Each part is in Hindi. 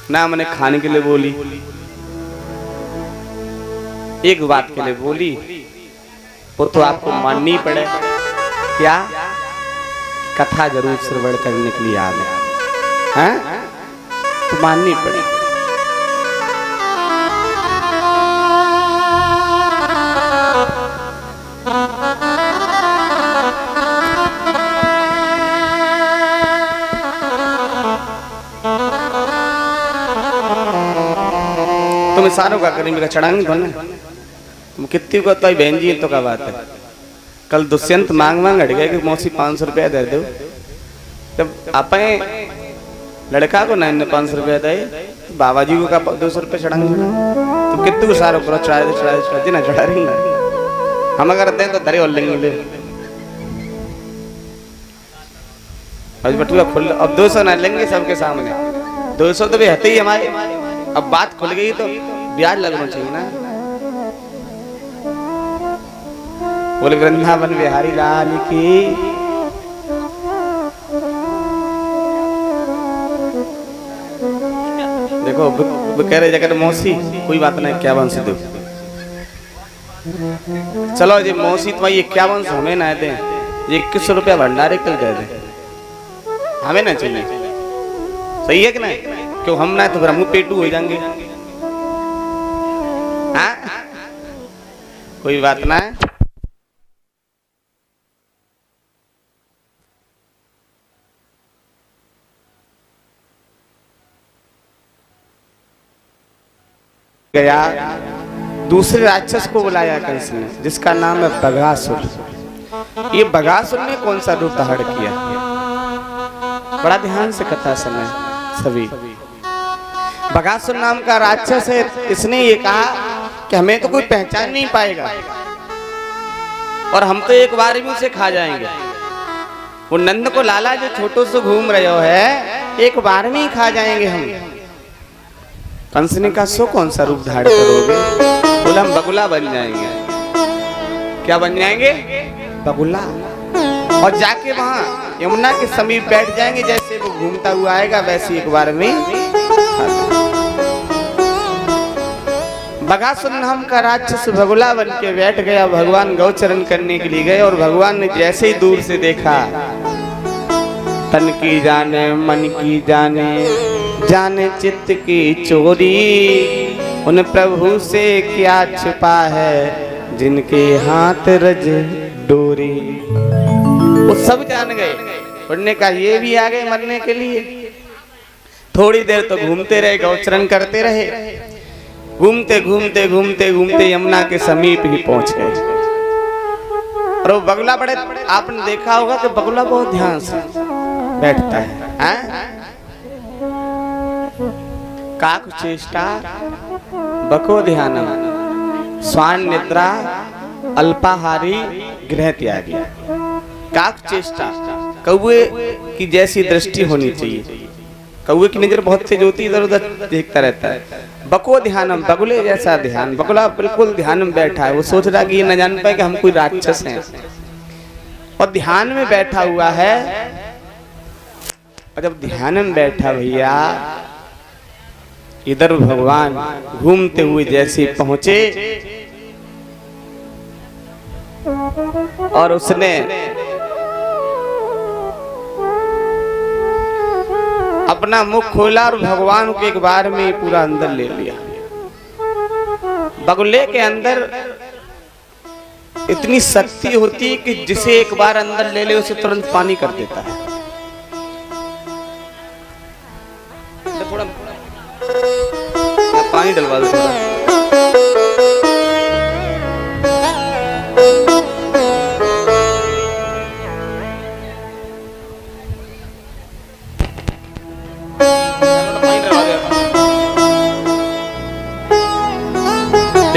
ना मैंने खाने के लिए बोली, एक बात के लिए बोली, वो तो आपको माननी पड़े। क्या? कथा जरूर श्रवण करने के लिए आ गए हैं, तो माननी पड़े। तुम इशारों का करेंगे का चढ़ाएंगे बने तुम कितनी को तो बहन जी तो क्या बात है। कल दुष्यंत मांग मांग हट गए कि मौसी 500 रुपया दे दो। जब आप लड़का को ना 500 रुपया दे, बाबा जी को का 200 रुपये चढ़ाएंगे तुम कितने को इशारों करो चढ़ा ना चढ़ा रही हम अगर दें तो धरे और लेंगे। बटुआ खुल, अब 200 ना लेंगे सबके सामने, 200 तो भी हते ही हमारे। अब बात खुल गई तो ब्याज लगना चाहिए ना। बोले वृंदावन बिहारी लाल की। देखो कह रहे जगह मौसी कोई बात नहीं, 51 से दो। चलो जी मौसी तुम्हारी 51 हमें ना दे, 2100 रुपया भंडारे कल दे दे, हमें ना चाहिए। सही है कि नहीं? क्यों हम ना तो फिर हम पेटू हो जाएंगे। हाँ कोई बात ना है। गया दूसरे राक्षस को बुलाया कंस ने, जिसका नाम है बगासुर। ये बगासुर ने कौन सा रूप धारण किया? बड़ा ध्यान से कथा सुने सभी। बगासुर नाम का राक्षस है, इसने ये कहा कि हमें तो कोई पहचान नहीं पाएगा और हम तो एक बार भी उसे खा जाएंगे। वो नंद को लाला जो छोटो से घूम रहे हो है, एक बार में ही खा जाएंगे हम। कंस ने कहा सो कौन सा रूप धारण करोगे? बोला हम बगुला बन जाएंगे। क्या बन जाएंगे? बगुला। और जाके वहां यमुना के समीप बैठ जाएंगे, जैसे वो घूमता हुआ आएगा वैसे एक बार में। बगासुर नाम का राक्षस बगुला बन के बैठ गया। भगवान गौचरण करने के लिए गए और भगवान ने जैसे ही दूर से देखा, तन की जाने मन की जाने, जाने चित्त की चोरी, उन प्रभु से क्या छिपा है जिनके हाथ रज डोरी। वो सब जान गए। उन्होंने कहा ये भी आ गए मरने के लिए। थोड़ी देर तो घूमते रहे, गौचरण करते रहे। घूमते घूमते घूमते घूमते यमुना के समीप ही पहुंच गए। और वो बगुला बड़े, आपने देखा होगा कि बगुला बहुत ध्यान से बैठता है। काक चेष्टा बको ध्यानम, स्वान निद्रा अल्पाहारी गृह त्यागी। काक चेष्टा, कौवे की जैसी दृष्टि होनी चाहिए। कौवे की नजर बहुत तेज होती है, इधर उधर देखता रहता है। बको ध्यानम, बगुले जैसा ध्यान। बगुला बिल्कुल ध्यान में बैठा है। वो सोच रहा कि ये न जान पाए कि हम कोई राक्षस हैं, और ध्यान में बैठा हुआ है। और जब ध्यान में बैठा भैया, इधर भगवान घूमते हुए जैसे पहुंचे और उसने अपना मुख खोला और भगवान को एक बार में पूरा अंदर ले लिया। बगुले के अंदर इतनी शक्ति होती है कि जिसे एक बार अंदर ले ले उसे तुरंत पानी कर देता है। थोड़ा पानी डलवा दो थोड़ा।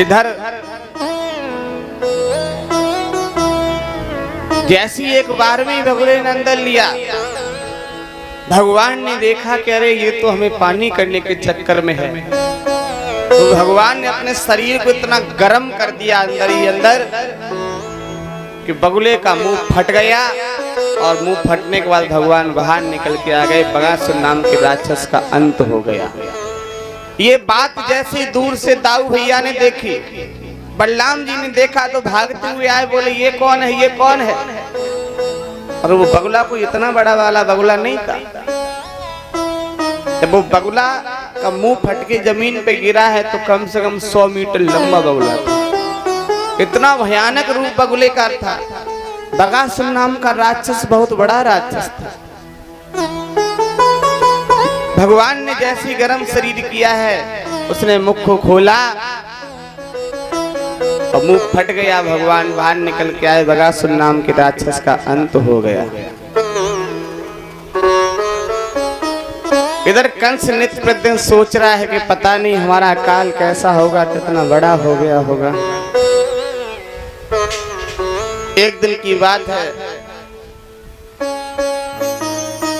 इधर जैसी एक बार में बगुले ने अंदर लिया, भगवान ने देखा कि अरे ये तो हमें पानी करने के चक्कर में है। तो भगवान ने अपने शरीर को इतना गर्म कर दिया अंदर ही अंदर कि बगुले का मुंह फट गया। और मुंह फटने के बाद भगवान बाहर निकल के आ गए। बगासुर नाम के राक्षस का अंत हो गया। ये बात जैसे दूर से दाऊ भैया ने देखी, बलराम जी ने देखा तो भागते हुए आए, बोले ये कौन है, ये कौन है। और वो बगुला कोई इतना बड़ा वाला बगुला नहीं था। जब वो बगुला का मुंह फट के जमीन पे गिरा है तो कम से कम 100 मीटर लंबा बगुला था। इतना भयानक रूप बगुले का था। बगासुर नाम का राक्षस बहुत बड़ा राक्षस था। भगवान ने जैसी गर्म शरीर किया है, उसने मुख को खोला और मुंह फट गया। भगवान बाहर निकल के आए। बगासुर नाम के राक्षस का अंत हो गया। इधर कंस नित्य प्रतिदिन सोच रहा है कि पता नहीं हमारा काल कैसा होगा, कितना बड़ा हो गया होगा। एक दिन की बात है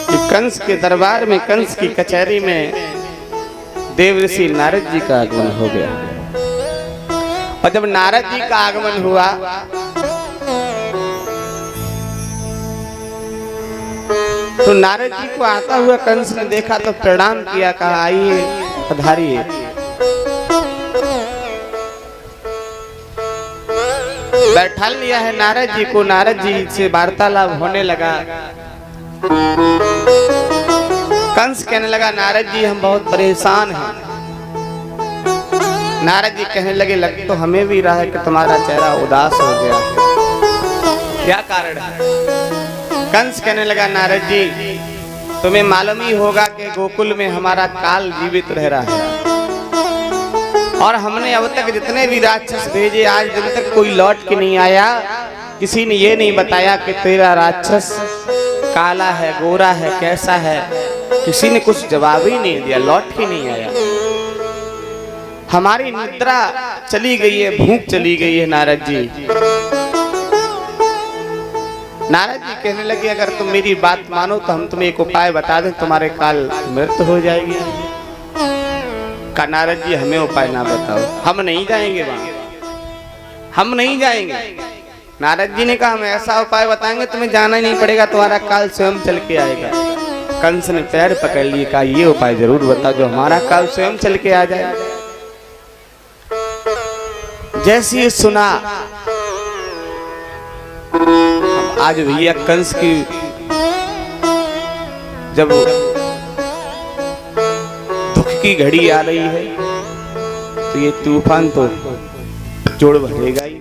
कि कंस के दरबार में, कंस की कचहरी में देव ऋषि नारद जी का आगमन हो गया। और जब नारद जी का आगमन हुआ तो नारद जी को आता हुआ कंस ने देखा तो प्रणाम किया, कहा आइए पधारिए। बैठा लिया है नारद जी को। नारद जी से वार्तालाप होने लगा। कंस कहने लगा नारद जी हम बहुत परेशान हैं। नारद जी कहने लगे लग तो हमें भी रहा है कि तुम्हारा चेहरा उदास हो गया है, क्या कारण है। कंस कहने लगा नारद जी तुम्हें मालूम ही होगा कि गोकुल में हमारा काल जीवित रह रहा है और हमने अब तक जितने भी राक्षस भेजे आज दिन तक कोई लौट के नहीं आया। किसी ने ये नहीं बताया कि तेरा राक्षस काला है, गोरा है, कैसा है। किसी ने कुछ जवाब ही नहीं दिया, लौट के नहीं आया। हमारी निद्रा चली गई है, भूख चली गई है नारद जी। नारद जी कहने लगे अगर तुम मेरी बात मानो तो हम तुम्हें एक उपाय बता दें, तुम्हारे काल मृत्यु हो जाएगी। का नारद जी हमें उपाय ना बताओ, हम नहीं जाएंगे वहां, हम नहीं जाएंगे। नारद जी ने कहा हम ऐसा उपाय बताएंगे तुम्हें जाना ही नहीं पड़ेगा, तुम्हारा काल स्वयं चल के आएगा। कंस ने पैर पकड़ लिए, कहा ये उपाय जरूर बताओ जो हमारा काल स्वयं चल के आ जाए। जैसे ही सुना आज भैया कंस की जब दुख की घड़ी आ रही है तो ये तूफान तो जोड़ भरेगा ही।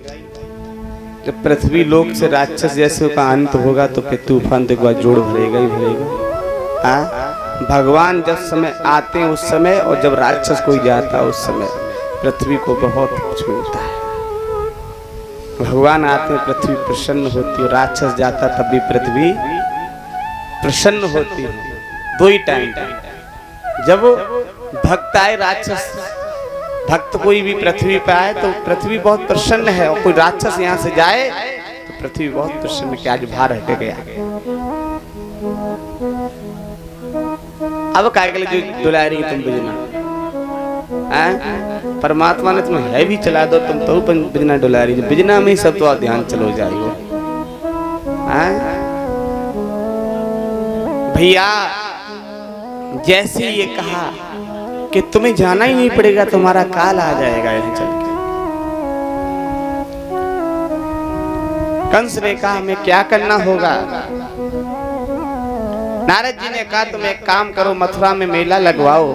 जब पृथ्वी लोक से राक्षस जैसे का अंत होगा तो फिर तूफान तो एक बार जोड़ भरेगा ही भरेगा। भगवान जब समय आते हैं उस समय, और जब राक्षस कोई जाता है उस समय पृथ्वी को बहुत कुछ मिलता है। भगवान आते हैं पृथ्वी प्रसन्न होती है, राक्षस जाता तब भी पृथ्वी प्रसन्न होती है। दो ही टाइम, जब भक्त आए, राक्षस भक्त कोई भी पृथ्वी पे आए तो पृथ्वी बहुत प्रसन्न है, और कोई राक्षस यहाँ से जाए तो पृथ्वी बहुत प्रसन्न कि आज भार हट गया। अब काय के लिए जो डुला रही तुम बिजना, परमात्मा ने तुम्हें है भी चला दो, तुम तो बिजना डुला रही, बिजना में ही सब तो ध्यान चलो जाएगा। भैया जैसे ये कहा कि तुम्हें जाना ही नहीं पड़ेगा, तुम्हारा काल आ जाएगा यहाँ चल के। कंस ने कहा हमें क्या करना होगा। नारद जी ने कहा तुम एक काम करो, मथुरा में मेला लगवाओ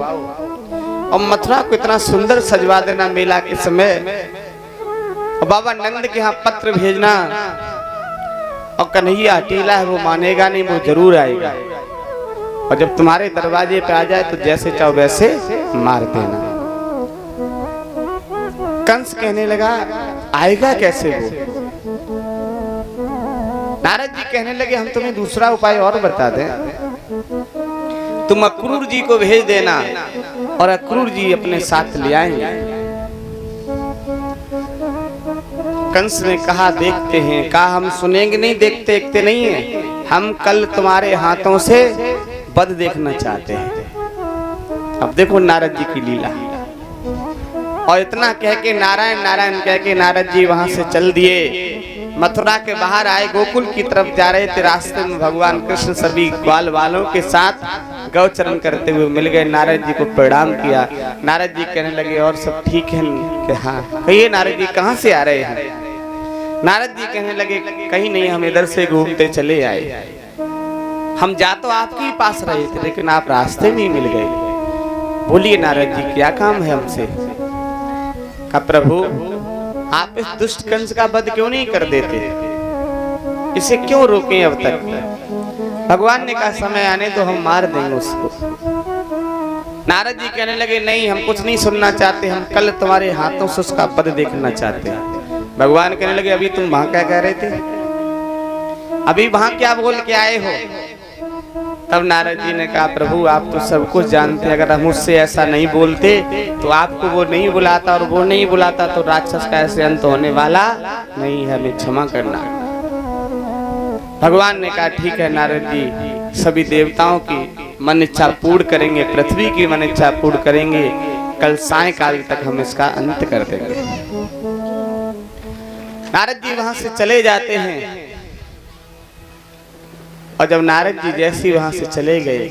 और मथुरा को इतना सुंदर सजवा देना मेला के समय, और बाबा नंद के यहाँ पत्र भेजना, और कन्हैया अकेला है वो मानेगा नहीं, वो जरूर आएगा, और जब तुम्हारे दरवाजे पे आ जाए तो जैसे चाहो वैसे मार देना। कंस कहने लगा आएगा कैसे वो। नारद जी कहने लगे हम तुम्हें दूसरा उपाय और बता दें, तुम अक्रूर जी को भेज देना और अक्रूर जी अपने साथ ले आएंगे। कंस ने कहा देखते हैं। कहा हम सुनेंगे नहीं, देखते देखते नहीं है, हम कल तुम्हारे हाथों से वध देखना चाहते हैं। अब देखो नारद जी की लीला। और इतना कह के नारायण नारायण कह के नारद जी वहां से चल दिए। मथुरा के बाहर आए, गोकुल की तरफ जा रहे थे। रास्ते में भगवान कृष्ण सभी ग्वाल वालों के साथ गौचरण करते हुए मिल गए। नारद जी को प्रणाम किया। नारद जी कहने लगे और सब ठीक है कि हाँ? कहिए नारद जी कहाँ से आ रहे हैं? नारद जी कहने लगे कहीं नहीं, हम इधर से घूमते चले आए। हम जा तो आपके ही पास रहे थे लेकिन आप रास्ते में ही मिल गए। बोलिए नारद जी क्या काम है हमसे? कहा प्रभु आप इस दुष्ट कंस का वध क्यों नहीं कर देते? इसे क्यों रोकें अब तक? भगवान ने कहा समय आने तो हम मार देंगे उसको। नारद जी कहने लगे नहीं, हम कुछ नहीं सुनना चाहते, हम कल तुम्हारे हाथों से उसका वध देखना चाहते हैं। भगवान कहने लगे अभी तुम वहां क्या कह रहे थे? अभी वहां क्या बोल के आए हो? तब नारद जी ने कहा प्रभु आप तो सब कुछ जानते हैं, अगर हम उससे ऐसा नहीं बोलते तो आपको वो नहीं बुलाता, और वो नहीं बुलाता तो राक्षस का ऐसे अंत होने वाला नहीं है, हमें क्षमा करना। भगवान ने कहा ठीक है नारद जी, सभी देवताओं की मन इच्छा पूर्ण करेंगे, पृथ्वी की मन इच्छा पूर्ण करेंगे, कल सायंकाल तक हम इसका अंत कर देंगे। नारद जी वहां से चले जाते हैं और जब नारद जी जैसे वहां से चले गए,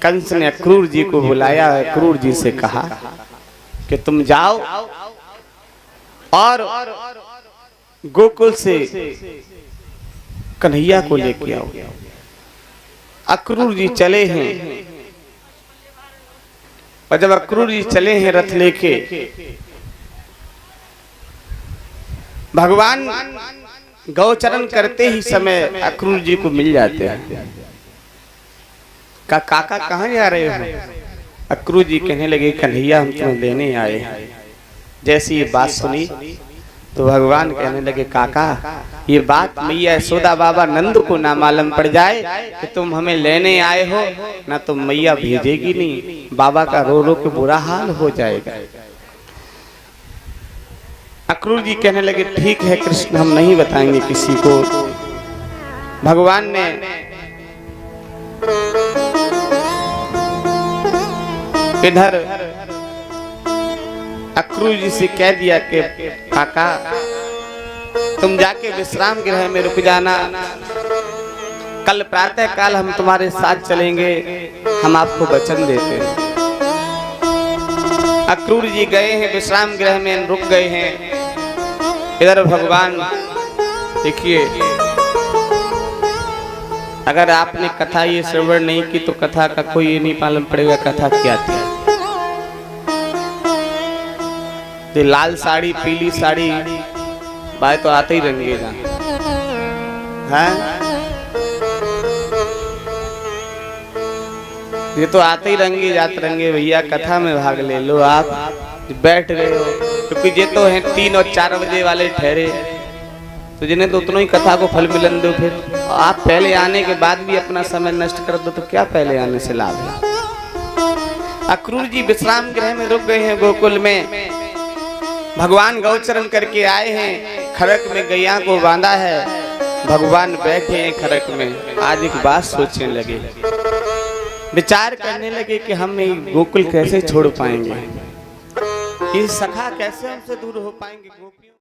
कंस ने अक्रूर जी को बुलाया। अक्रूर जी से कहा कि तुम जाओ और गोकुल से कन्हैया को लेके आओ। अक्रूर जी चले हैं और जब अक्रूर जी चले हैं रथ लेके, भगवान गौचरण करते ही समय अक्रूर जी को मिल जाते हैं। काका कहाँ जा रहे हो? अक्रूर जी कहने लगे कन्हैया हम तुम्हें लेने आए हैं। जैसी ये बात सुनी तो भगवान कहने लगे काका ये बात मैया यशोदा बाबा नंद को ना मालूम पड़ जाए कि तुम हमें लेने आए हो ना, तो मैया भेजेगी नहीं, बाबा का रो रो के बुरा हाल हो जाएगा। अक्रूर जी कहने लगे ठीक है कृष्ण, हम नहीं बताएंगे किसी को। भगवान ने इधर अक्रूर जी से कह दिया कि काका तुम जाके विश्राम गृह में रुक जाना, कल प्रातः काल हम तुम्हारे साथ चलेंगे, हम आपको वचन देते हैं। अक्रूर जी गए हैं विश्राम गृह में, रुक गए हैं। इधर भगवान देखिए, अगर आपने कथा ये श्रवण नहीं की तो कथा का कोई ये नहीं मालूम पड़ेगा कथा क्या थी। ये लाल साड़ी पीली साड़ी बाय तो आते ही रंगेगा हैं, ये तो आते ही रंगे जाते रंगे। भैया कथा में भाग ले लो, आप बैठ गए हो, क्योंकि ये तो हैं 3 और 4 बजे वाले ठहरे, तो जिन्हें तो उतना ही कथा को फल मिलन दो। फिर आप पहले आने के बाद भी अपना समय नष्ट कर दो तो क्या पहले आने से लाभ है? अक्रूर जी विश्राम गृह में रुक गए हैं गोकुल में। भगवान गौचरण करके आए हैं, खरक में गैया को बांधा है, भगवान बैठे हैं खरक में। आज एक बात सोचने लगे, विचार करने लगे कि हम ये गोकुल कैसे छोड़ पाएंगे, ये सखा कैसे हमसे दूर हो पाएंगे। गोपियों